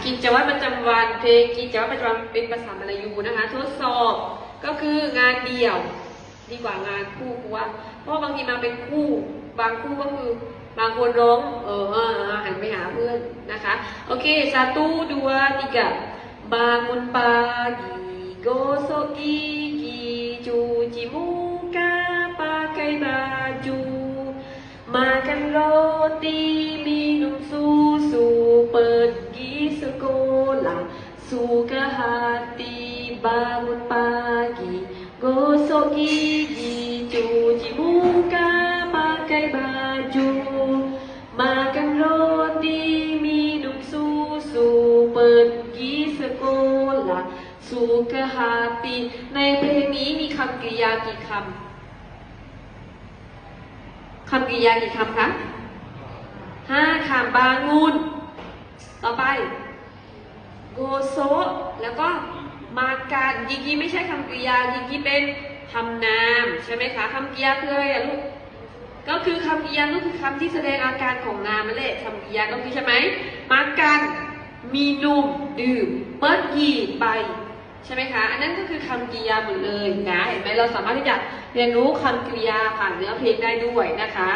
กิจวัตรประจำวันเพลงกิจวัตรประจำวันเป็นภาษามลายูนะคะทดสอบก็คืองานเดี่ยวดีกว่างานคู่กูว่าเพราะบางทีมาเป็นคู่บางคู่ก็คือบางคนร้องหันไปหาเพื่อนนะคะโอเคsatu dua tiga bangun pagi gosok gigi cuci muka pakai baju makan roti minum susu pergi sekolah suka hati bangun pagi gosok gigi cuci muka pakai baju makan roti minum susu pergi sekolah suka hati ในเพลงนี้มีคำกริยากี่คำคำกริยากี่คำคะ5 คำบางูนต่อไปโกโซแล้วก็มาการยิกิไม่ใช่คำกริยายิกิเป็นคำนามใช่ไหมคะคำกริยาคืออะไรอะลูกก็คือคำกริยาก็คือคำที่แสดงอาการของนามนั่นแหละคำกริยาก็คือใช่ไหมมาการมีนุ่มดื่มเปิดยีไปใช่ไหมคะอันนั้นก็คือคำกริยาหมดเลยนะเห็นไหมเราสามารถที่จะเรียนรู้คำกริยาผ่านเนื้อเพลงได้ด้วยนะคะ